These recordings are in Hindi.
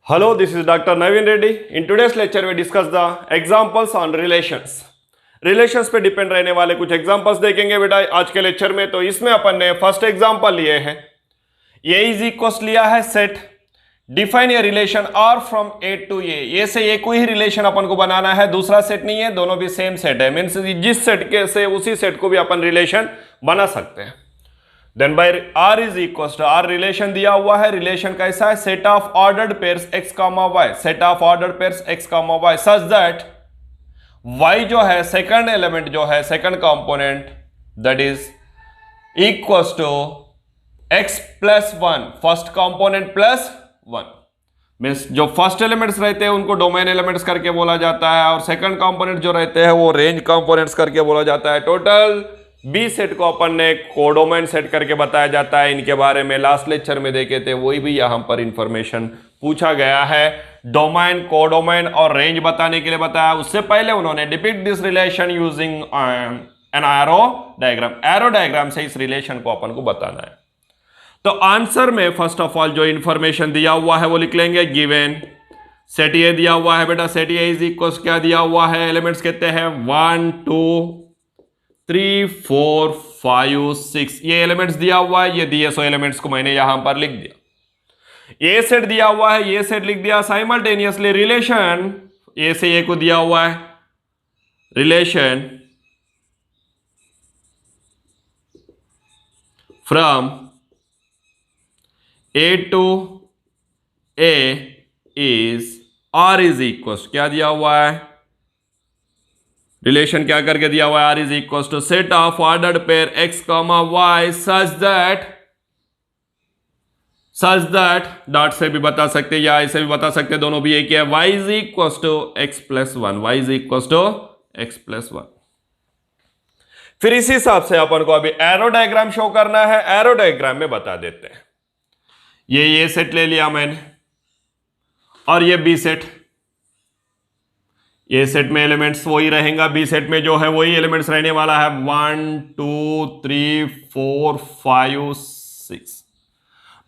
Hello, this is Dr. Naveen Reddy. In today's lecture, we discuss the examples on relations. Relations पे डिपेंड रहने वाले कुछ एग्जांपल्स देखेंगे बेटा आज के लेक्चर में। तो इसमें अपन ने फर्स्ट एग्जांपल लिए है, ए इज इक्वल्स लिया है set, define a relation R from A to A से ए कोई ही रिलेशन अपन को बनाना है, दूसरा सेट नहीं है, दोनों भी सेम सेट है, मीन्स जिस सेट के से उसी सेट को भी अपन रिलेशन बना सकते हैं। Then by R is equal to R relation दिया हुआ है, रिलेशन कैसा है, set of ordered pairs x comma y, set of ordered pairs x comma y such that y जो है सेकंड एलिमेंट जो है second component that is equals to x plus one, first component plus one. Means जो फर्स्ट एलिमेंट्स रहते हैं उनको डोमेन एलिमेंट्स करके बोला जाता है और सेकंड कंपोनेंट जो रहते हैं वो रेंज कंपोनेंट्स करके बोला जाता है। टोटल बी सेट को अपन ने कोडोमेन सेट करके बताया जाता है। इनके बारे में लास्ट लेक्चर में देखे थे, वही भी यहां पर इंफॉर्मेशन पूछा गया है। डोमेन, कोडोमेन और रेंज बताने के लिए बताया। उससे पहले उन्होंने depict this relation using an arrow diagram, arrow diagram से इस रिलेशन को अपन को बताना है। तो आंसर में फर्स्ट ऑफ ऑल जो इंफॉर्मेशन दिया हुआ है वो लिख लेंगे, गिवन सेट ए दिया हुआ है बेटा, सेट ए इज इक्वल क्या दिया हुआ है, एलिमेंट्स कहते हैं 1 2 3 4 5 6, ये एलिमेंट्स दिया हुआ है। ये दिए सो एलिमेंट्स को मैंने यहां पर लिख दिया। ये सेट दिया हुआ है, ये सेट लिख दिया। साइमल्टेनियसली रिलेशन ए से ए को दिया हुआ है, relation from A to A is R is equal क्या दिया हुआ है, रिलेशन क्या करके दिया हुआ है, R is equal to set of ordered pair x comma y such that dot से भी बता सकते हैं या ऐसे भी बता सकते हैं, दोनों भी एक ही है। Y is equal to x plus one, y is equal to x plus one. फिर इसी हिसाब से अपन को अभी एरो डायग्राम शो करना है, एरो डायग्राम में बता देते हैं। ये सेट ले लिया मैंने और ये बी सेट, ये सेट में एलिमेंट्स वही रहेगा, बी सेट में जो है वही एलिमेंट्स रहने वाला है 1 2 3 4 5 6।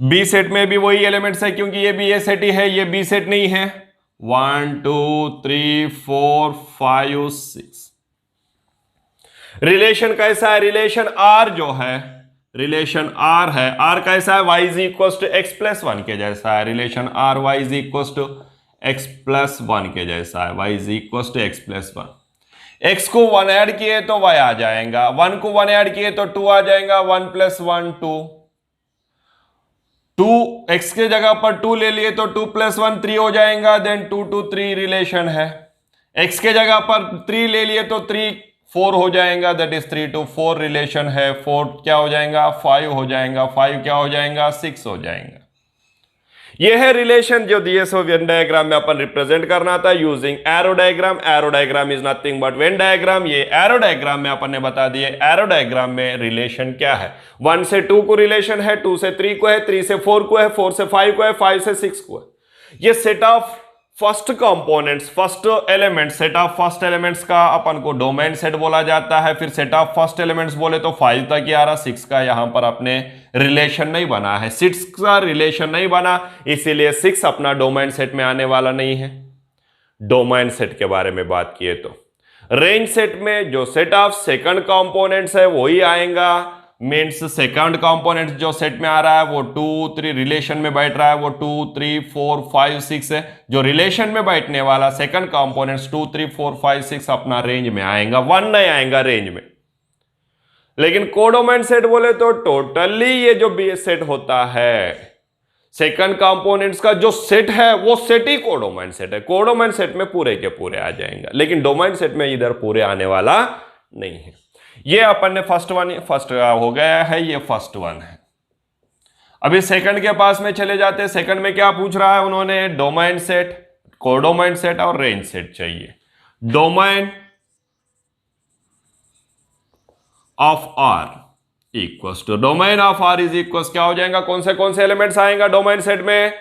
बी सेट में भी वही एलिमेंट्स है क्योंकि ये भी ए सेट ही है, ये बी सेट नहीं है। 1 2 3 4 5 6। रिलेशन कैसा है, रिलेशन आर जो है, रिलेशन आर है, आर कैसा है, y is equal to x plus one के जैसा है। Relation R y is equal to x plus one के जैसा है, y is equal to x plus one. X को 1 ऐड किए तो वाई आ जाएगा, 1 को 1 ऐड किए तो 2 आ जाएगा, 1 प्लस 1 2, 2 एक्स के जगह पर 2 ले लिए तो 2 प्लस 1 3 हो जाएगा, देन 2 2 3 रिलेशन है। एक्स के जगह पर 3 ले लिए तो 3 4 हो जाएगा, दैट इज 3 to 4 रिलेशन है। 4 क्या हो जाएगा, 5 हो जाएगा, 5 क्या हो जाएगा, 6 हो जाएगा। यह है रिलेशन जो दिए सो वेन डायग्राम में अपन रिप्रेजेंट करना था using arrow diagram. Arrow diagram is nothing but Venn diagram. ये एरो डायग्राम में अपन ने बता दिए एरो डायग्राम में रिलेशन क्या है। 1 से 2 को रिलेशन है, 2 से 3 को है, 3 से 4 को है, 4 से 5 को है, 5 से 6 को है। ये set of first components, first element, set of first elements का अपन को डोमेन सेट बोला जाता है। फिर सेट ऑफ फर्स्ट एलिमेंट्स बोले तो 5 तक ही आ रहा, 6 का यहां पर अपने रिलेशन नहीं बना है, 6 का रिलेशन नहीं बना, इसीलिए 6 अपना डोमेन सेट में आने वाला नहीं है। डोमेन सेट के बारे में बात किए तो रेंज सेट में जो सेट ऑफ सेकंड कंपोनेंट्स है वही आएगा। मीन्स सेकंड कंपोनेंट जो सेट में आ रहा है वो 2 3 रिलेशन में बैठ रहा है, वो 2 3 4 5 6 है। जो रिलेशन में बैठने वाला सेकंड कंपोनेंट्स 2 3 4 5 6 अपना रेंज में आएगा, 1 नहीं आएगा रेंज में। लेकिन कोडोमेन सेट बोले तो टोटली ये जो बी सेट होता है, सेकंड कंपोनेंट्स का जो सेट है वो सेट ही कोडोमेन सेट है। कोडोमेन सेट में पूरे के पूरे आ जाएंगे, लेकिन डोमेन सेट में इधर पूरे आने वाला नहीं है। ये अपन ने फर्स्ट हो गया है, ये फर्स्ट वन है। अभी सेकंड के पास में चले जाते हैं। सेकंड में क्या पूछ रहा है उन्होंने, डोमेन सेट, कोडोमेन सेट और रेंज सेट चाहिए। Domain of R equals to, domain of R is equals क्या हो जाएगा, कौन से एलिमेंट्स आएगा डोमेन सेट में,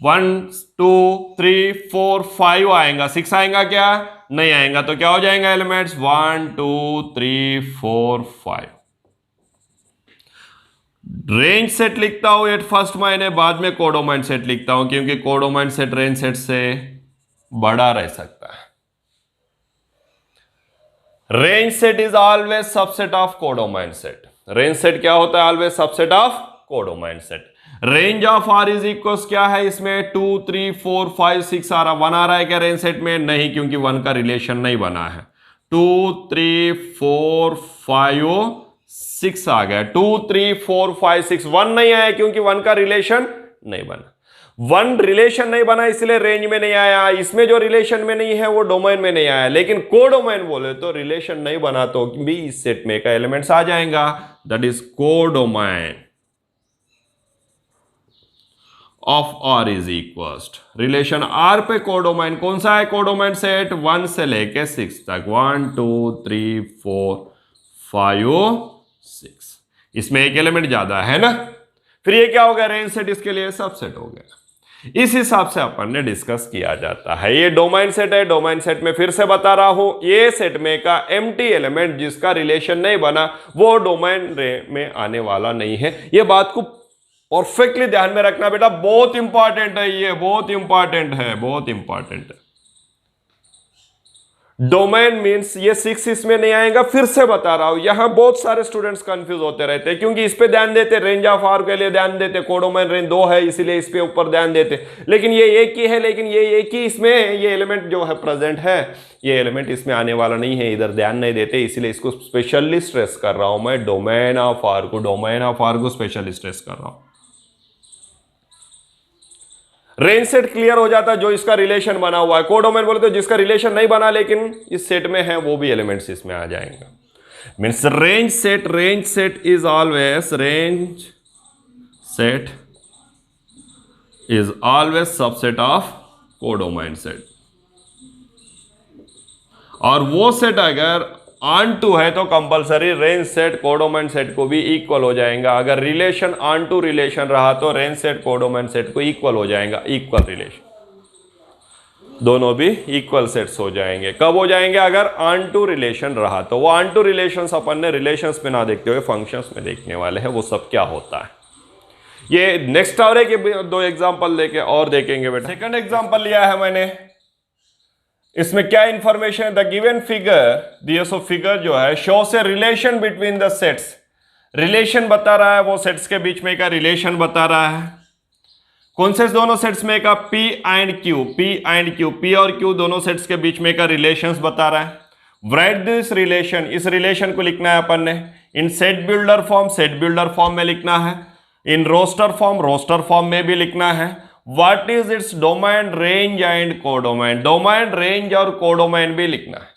1 2 3 4 5 आएगा, 6 आएगा क्या, नहीं आएगा। तो क्या हो जाएगा एलिमेंट्स, 1 2 3 4 5। रेंज सेट लिखता हूं एट फर्स्ट मायने, बाद में कोडोमाइन सेट लिखता हूं क्योंकि कोडोमाइन सेट रेंज सेट से बड़ा रह सकता है। Range set is always subset of codomain set. Range set क्या होता है? Always subset of codomain set. Range of R is equal क्या है इसमें? 2 3 4 5 6 आ रहा, 1 आ रहा है क्या रेंज सेट में? नहीं, क्योंकि 1 का रिलेशन नहीं बना है। 2 3 4 5 6 आ गया। 2 3 4 5 6 1 नहीं आया क्योंकि 1 का रिलेशन नहीं बना। 1 रिलेशन नहीं बना इसलिए रेंज में नहीं आया। इसमें जो रिलेशन में नहीं है वो डोमेन में नहीं आया। लेकिन कोडोमेन बोले तो रिलेशन नहीं बना तो भी इस सेट में का एलिमेंट्स आ जाएगा, that is codomain of R is equal relation R पे कोडोमाइन कौन सा है? कोडोमाइन सेट 1 से लेके 6 तक, 1 2 3 4 5 6। इसमें एक एलिमेंट ज्यादा है ना, फिर ये क्या हो गया? रेंज सेट इसके लिए सबसेट हो गया। इस हिसाब से अपन ने डिस्कस किया जाता है। ये डोमाइन सेट है। डोमाइन सेट में फिर से बता रहा हूं, ये सेट में का एम्प्टी एलिमेंट जिसका रिलेशन नहीं बना वो डोमाइन में आने वाला नहीं है। ये बात को परफेक्टली ध्यान में रखना बेटा, बहुत इंपॉर्टेंट है ये, बहुत इंपॉर्टेंट है, बहुत इंपॉर्टेंट है। डोमेन मींस ये 6 इसमें नहीं आएगा। फिर से बता रहा हूं, यहां बहुत सारे स्टूडेंट्स कंफ्यूज होते रहते हैं क्योंकि इस पे ध्यान देते, रेंज ऑफ आर के लिए ध्यान देते, कोडोमेन रेंज 2 है इसीलिए इस पे ऊपर ध्यान देते, लेकिन ये एक ही है। लेकिन ये एक ही इसमें ये एलिमेंट जो है प्रेजेंट है, ये एलिमेंट इसमें आने वाला नहीं है, इधर ध्यान नहीं देते, इसीलिए इसको स्पेशली स्ट्रेस कर रहा हूं मैं। डोमेन ऑफ आर को, डोमेन ऑफ आर को स्पेशली स्ट्रेस कर रहा हूं। रेंज सेट क्लियर हो जाता है जो इसका रिलेशन बना हुआ है। कोडोमेन बोले तो जिसका रिलेशन नहीं बना लेकिन इस सेट में है वो भी एलिमेंट्स इसमें आ जाएंगे। Means range set is always, range set is always subset of codomain set. और वो सेट अगर ऑन टू है तो compulsory range set codomain set को भी इक्वल हो जाएगा। अगर रिलेशन ऑन टू रिलेशन रहा तो रेंज सेट कोडोमेन सेट को इक्वल हो जाएगा। इक्वल रिलेशन, दोनों भी इक्वल सेट्स हो जाएंगे। कब हो जाएंगे? अगर ऑन टू रिलेशन रहा तो। वो ऑन टू रिलेशंस अपन ने रिलेशंस में ना देखते हुए फंक्शंस में देखने वाले हैं, वो सब क्या होता है ये नेक्स्ट आवर के 2 एग्जाम्पल लेके और देखेंगे बेटा। सेकंड एग्जाम्पल लिया है मैंने, इसमें क्या इंफॉर्मेशन है? द गिवन फिगर, दिया सो फिगर जो है shows a relation between the sets. Relation बता रहा है, वो सेट्स के बीच में का रिलेशन बता रहा है। कौन से दोनों सेट्स में का? P and Q, P and Q, P और Q दोनों सेट्स के बीच में का रिलेशंस बता रहा है। राइट दिस रिलेशन, इस रिलेशन को लिखना है अपन ने in set builder form, set builder form में लिखना है, in roster form, roster form में भी लिखना है। What is its domain, range and codomain? Domain, range और कोडोमेन भी लिखना है।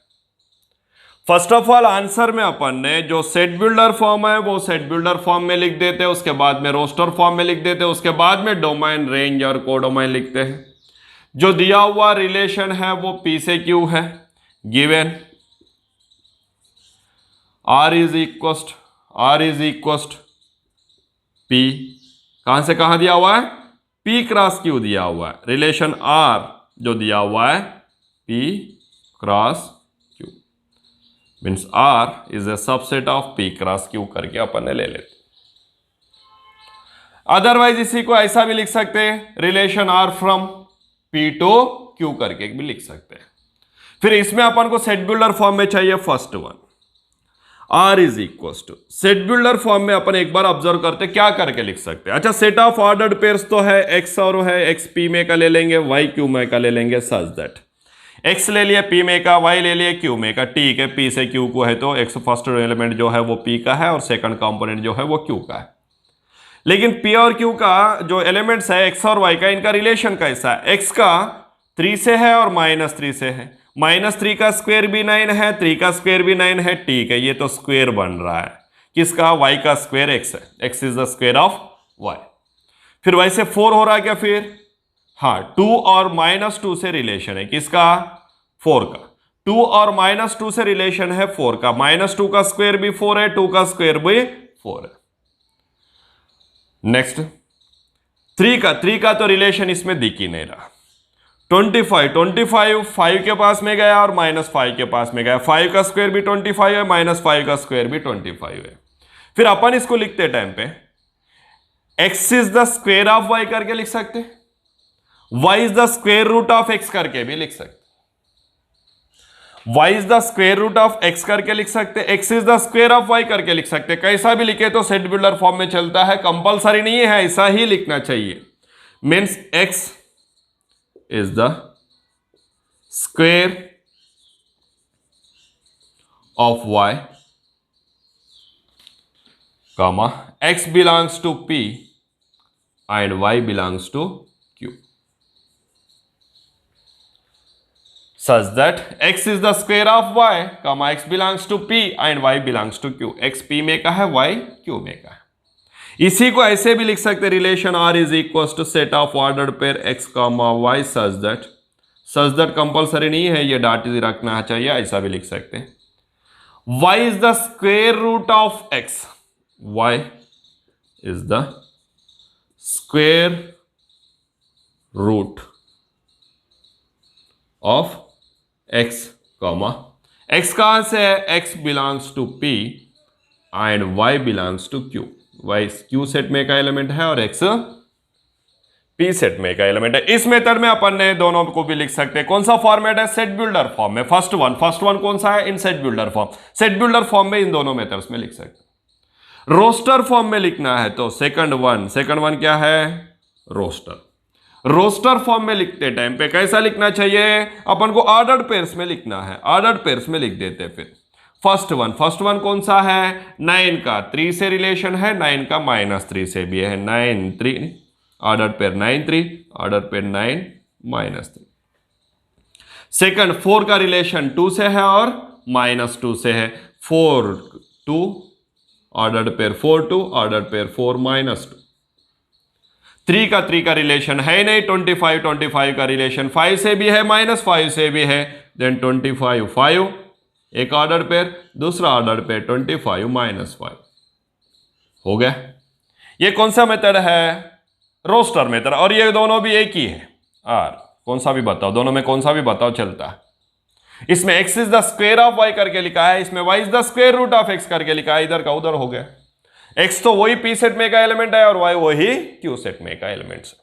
फर्स्ट ऑफ ऑल आंसर में अपन ने जो सेट बिल्डर फॉर्म है वो सेट बिल्डर फॉर्म में लिख देते हैं, उसके बाद में रोस्टर फॉर्म में लिख देते हैं, उसके बाद में डोमेन, रेंज और कोडोमेन लिखते हैं। जो दिया हुआ रिलेशन है वो P से Q है, given R is equal P, कहां से कहां दिया हुआ है? P क्रॉस Q दिया हुआ है। रिलेशन R जो दिया हुआ है P cross Q, means R is a subset of P cross Q करके अपन ने ले लेते। अदरवाइज इसी को ऐसा भी लिख सकते हैं, relation R from P to Q करके भी लिख सकते हैं। फिर इसमें अपन को सेट बिल्डर फॉर्म में चाहिए first one, R is equal to, set builder form में अपन एक बार ऑब्जर्व करते क्या करके लिख सकते हैं। अच्छा, सेट ऑफ ऑर्डर्ड पेयर्स तो है, x और है, x P में का ले लेंगे, y Q में का ले लेंगे, सच दैट x ले लिए P में का, y ले लिए Q में का, ठीक है। P से Q को है तो x फर्स्ट एलिमेंट जो है वो P का है और सेकंड कंपोनेंट जो है वो Q का है। लेकिन P और Q का जो एलिमेंट्स है x और y का, इनका रिलेशन कैसा है? x का 3 से है और -3 से है। -3 का स्क्वायर भी 9 है, 3 का स्क्वायर भी 9 है, ठीक है। ये तो स्क्वायर बन रहा है किसका? y का स्क्वायर x है, x is the square of y। फिर y से 4 हो रहा है क्या? फिर हाँ, 2 और -2 से रिलेशन है किसका? 4 का। 2 और -2 से रिलेशन है 4 का। -2 का स्क्वायर भी 4 है, 2 का स्क्वायर भी 4 है। नेक्स्ट 3 का तो रिलेशन इसमें दिख ही नहीं रहा। 25 5 के पास में गया और -5 के पास में गया। 5 का स्क्वायर भी 25 है, -5 का स्क्वायर भी 25 है। फिर अपन इसको लिखते टाइम पे x is the square of y करके लिख सकते, y is the square root of x करके भी लिख सकते, y is the square root of x करके लिख सकते, x is the square of y करके लिख सकते। कैसा भी लिखे तो सेट बिल्डर फॉर्म में चलता है, कंपलसरी नहीं है, ऐसा ही लिखना चाहिए। Means x is the square of y comma x belongs to P and y belongs to Q, such that x is the square of y comma x belongs to P and y belongs to Q। x P में का है, y Q में का है। इसी को ऐसे भी लिख सकते, relation R is equal to set of ordered pair x comma y such that compulsory नहीं है, ये डॉट रखना चाहिए, ऐसा भी लिख सकते हैं। y is the square root of x, y is the square root of x comma x कहां से है, x belongs to P and y belongs to Q। y Q set में का एलिमेंट है और x P सेट में का एलिमेंट है। इस मेथड में अपन ने दोनों को भी लिख सकते हैं। कौन सा फॉर्मेट है, सेट बिल्डर फॉर्म में। फर्स्ट वन कौन सा है, इन set builder form. Set builder form में इन दोनों मेथड्स में लिख सकते हैं। रोस्टर फॉर्म में लिखना है तो सेकंड वन क्या है, रोस्टर फॉर्म में लिखते टाइम पे कैसा लिखना चाहिए, अपन को ऑर्डर्ड पेयर्स में लिखना है, ऑर्डर्ड पेयर्स में लिख देते। फिर फर्स्ट वन कौन सा है, 9 का 3 से रिलेशन है, 9 का -3 से भी है, 9 3 ordered pair 9 3 ordered pair 9 -3। Second 4 का रिलेशन 2 से है और -2 से है, 4 2 ऑर्डर्ड पेयर 4 2 ऑर्डर्ड पेयर 4 -2। 3 का रिलेशन है नहीं, 25 का रिलेशन 5 से भी है -5 से भी है, देन 25 5 एक ऑर्डर पेयर, दूसरा ऑर्डर पेयर 25 -5 हो गया। ये कौन सा मेथड है, रोस्टर मेथड। और ये दोनों भी एक ही है, आर कौन सा भी बताओ, दोनों में कौन सा भी बताओ चलता है। इसमें x is the square of y करके लिखा है, इसमें y is the square root of x करके लिखा है, इधर का उधर हो गया। x तो वही p सेट में का एलिमेंट है और y वही q सेट में का एलिमेंट है।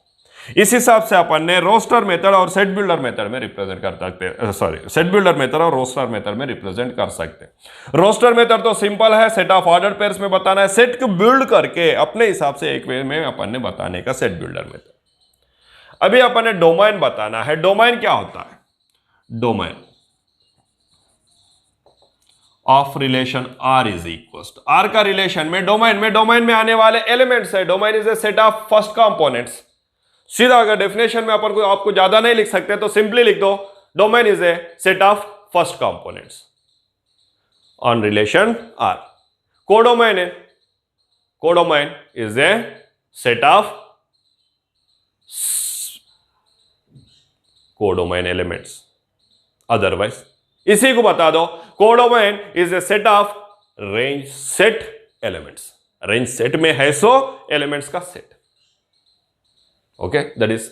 इस हिसाब से अपन ने रोस्टर मेथड और सेट बिल्डर मेथड में रिप्रेजेंट कर सकते हैं, सेट बिल्डर मेथड और रोस्टर मेथड में रिप्रेजेंट कर सकते हैं। रोस्टर मेथड तो सिंपल है, सेट ऑफ ऑर्डर पेयर्स में बताना है, सेट को बिल्ड करके अपने हिसाब से एक वे में अपन ने बताने का सेट बिल्डर मेथड। अभी अपन ने डोमेन बताना है। डोमेन क्या होता है, domain of relation R is equal to, R का रिलेशन में डोमेन में आने वाले एलिमेंट्स है। Domain is a set of first components. सीधा अगर डेफिनेशन में अपन को आपको ज्यादा नहीं लिख सकते तो सिंपली लिख दो, domain is a set of first components on relation R। Codomain is a set of codomain elements. Otherwise इसी को बता दो, codomain is a set of range set elements. Range set में है सो एलिमेंट्स का set. Okay, that is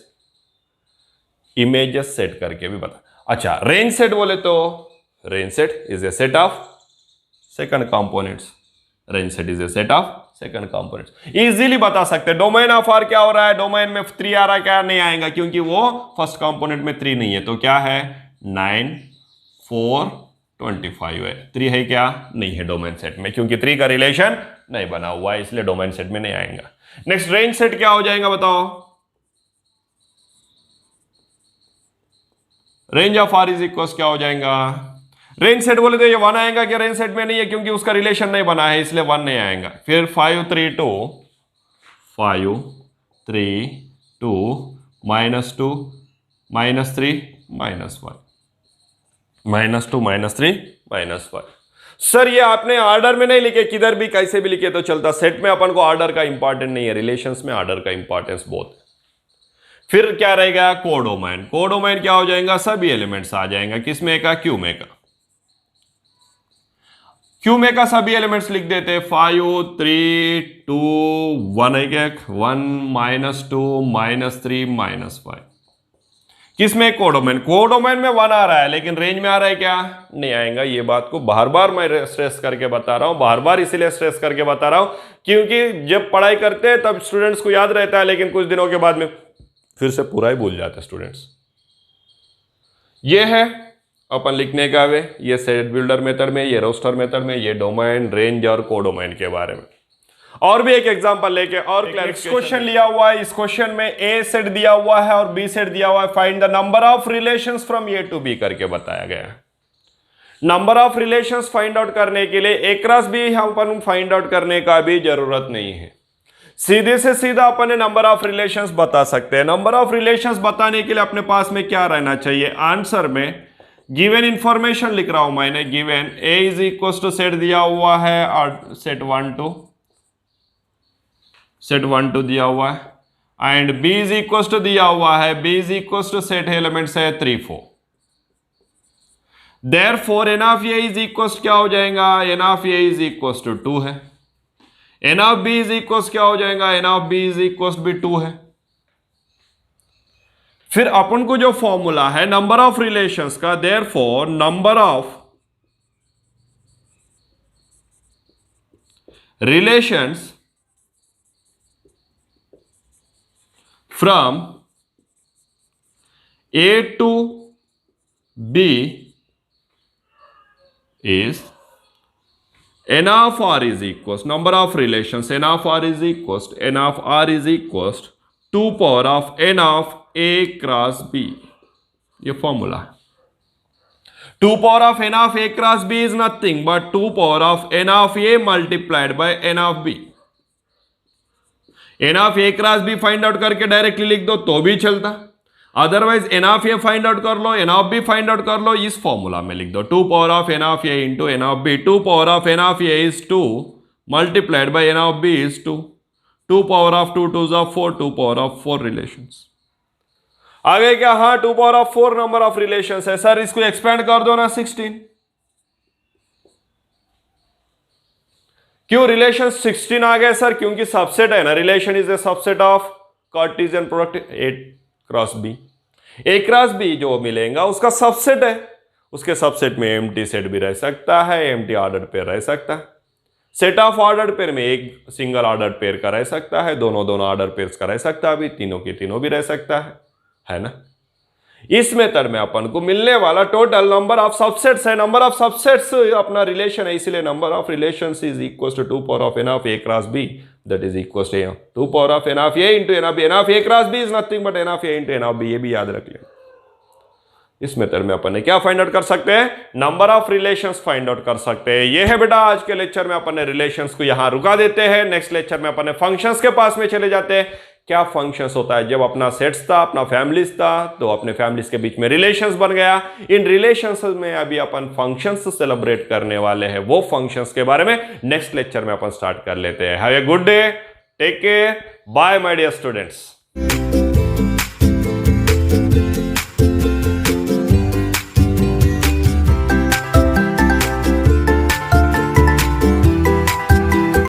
images set करके भी बता। अच्छा, रेंज सेट बोले तो range set is a set of second components. Range set is a set of second components. Easily बता सकते हैं। डोमेन ऑफ आर क्या हो रहा है, डोमेन में 3 आ रहा है, क्या नहीं आएगा क्योंकि वो फर्स्ट कंपोनेंट में 3 नहीं है, तो क्या है 9 4 25 है। 3 है क्या, नहीं है डोमेन सेट में, क्योंकि 3 का रिलेशन नहीं बना हुआ है, इसलिए डोमेन सेट में नहीं आएगा। नेक्स्ट रेंज सेट क्या हो जाएगा बताओ, range of R is equal क्या हो जाएगा। रेंज सेट बोले तो ये 1 आएगा, क्या रेंज सेट में नहीं है क्योंकि उसका रिलेशन नहीं बना है, इसलिए 1 नहीं आएगा। फिर 5 3 2 5 3 2 -2 -3 -1 -2 -3 -1। सर ये आपने ऑर्डर में नहीं लिखे, किधर भी कैसे भी लिखे तो चलता। सेट में अपन को ऑर्डर का इंपॉर्टेंट नहीं है, रिलेशंस में ऑर्डर का इंपॉर्टेंस बहुत है। फिर क्या रहेगा, कोडोमेन। कोडोमेन क्या हो जाएगा, सभी एलिमेंट्स आ जाएंगे, किसमें का, क्यू में का। क्यू में का सभी एलिमेंट्स लिख देते, 5 3 2 1 1 -2 -3 -5। किसमें? कोडोमेन। कोडोमेन में 1 आ रहा है, लेकिन रेंज में आ रहा है क्या? नहीं आएगा। ये बात को बार बार मैं स्ट्रेस करके बता रहा हूं, बार बार इसीलिए स्ट्रेस करके बता रहा हूं क्योंकि जब पढ़ाई करते हैं तब स्टूडेंट्स को याद रहता है, लेकिन कुछ दिनों के बाद में फिर से पूरा ही भूल जाते हैं स्टूडेंट्स। ये है अपन लिखने का वे, ये सेट बिल्डर मेथड में, ये रोस्टर मेथड में, ये डोमेन, रेंज और कोडोमेन के बारे में। और भी एक एग्जांपल लेके और क्वेश्चन लिया हुआ है। इस क्वेश्चन में ए सेट दिया हुआ है और बी सेट दिया हुआ है। Find the number of relations from A to B करके बताया गया है। Number of relations find out करने के लिए ए क्रॉस बी अपन फाइंड आउट करने का भी जरूरत नहीं है, सीधे से सीधा अपन नंबर ऑफ रिलेशंस बता सकते हैं। नंबर ऑफ रिलेशंस बताने के लिए अपने पास में क्या रहना चाहिए? आंसर में गिवन इंफॉर्मेशन लिख रहा हूं मैंने। Given A is equal to set दिया हुआ है और सेट 1 2 दिया हुआ है and B is equal to दिया हुआ है। B is equal to set elements है 3 4। Therefore n of A is equal क्या हो जाएगा? N of A is equal to 2 है। N of B is equal क्या हो जाएगा? N of B is equal भी 2 है। फिर अपन को जो फॉर्मूला है नंबर ऑफ रिलेशंस का, therefore number of relations from A to B is n of r is equals number of relations, n of r is equals n of r is equals 2 power of n of A cross B। ये फॉर्मूला है। 2 power of n of A cross B is nothing but 2 power of n of A multiplied by n of B। N of A cross B find out करके डायरेक्टली लिख दो तो भी चलता, otherwise N of A find out कर लो, N of B find out कर लो, इस फॉर्मूला में लिख दो 2 power of N of A into N of B. 2 power of N of A is 2 multiplied by N of B is 2। 2 power of 2 2 is 4, 2 power of 4 relations. आगे क्या? हाँ 2 power of 4 number of relations है। सर इसको एक्सपेंड कर दो ना 16। क्यों रिलेशन 16 आ गया सर? क्योंकि सबसेट है ना, relation is a subset of Cartesian product A cross B. A cross B जो मिलेगा उसका सबसेट है, उसके सबसेट में एम्प्टी सेट भी रह सकता है, एम्प्टी ऑर्डर्ड पेयर रह सकता है, सेट ऑफ ऑर्डर्ड पेयर में एक सिंगल ऑर्डर्ड पेयर का रह सकता है, दोनों ऑर्डर पेयर्स का रह सकता है, भी तीनों के तीनों भी रह सकता है ना। इस मेथड में अपन को मिलने वाला टोटल नंबर ऑफ सबसेट्स है। नंबर ऑफ सबसेट्स अपना रिलेशन है, इसीलिए number of relations is equal to 2 power of N of A cross B, that is equal to 2 power of N of A into N of B. N of A cross B is nothing but n of A into N of B, ये भी याद रख लें। इस मेथड में अपन ने क्या फाइंड आउट कर सकते हैं? Number of relations find out कर सकते हैं। ये है बेटा आज के लेक्चर में अपन ने रिलेशंस को यहां रुका देते हैं। नेक्स्ट लेक्चर में अपन ने फंक्शंस के पास में चले जाते हैं। क्या फंक्शंस होता है? जब अपना सेट्स था, अपना फैमिलीज था, तो अपने फैमिलीज के बीच में रिलेशंस बन गया। इन रिलेशंस में अभी अपन फंक्शंस सेलिब्रेट करने वाले हैं। वो फंक्शंस के बारे में नेक्स्ट लेक्चर में अपन स्टार्ट कर लेते हैं। Have a good day, take care, bye my dear students.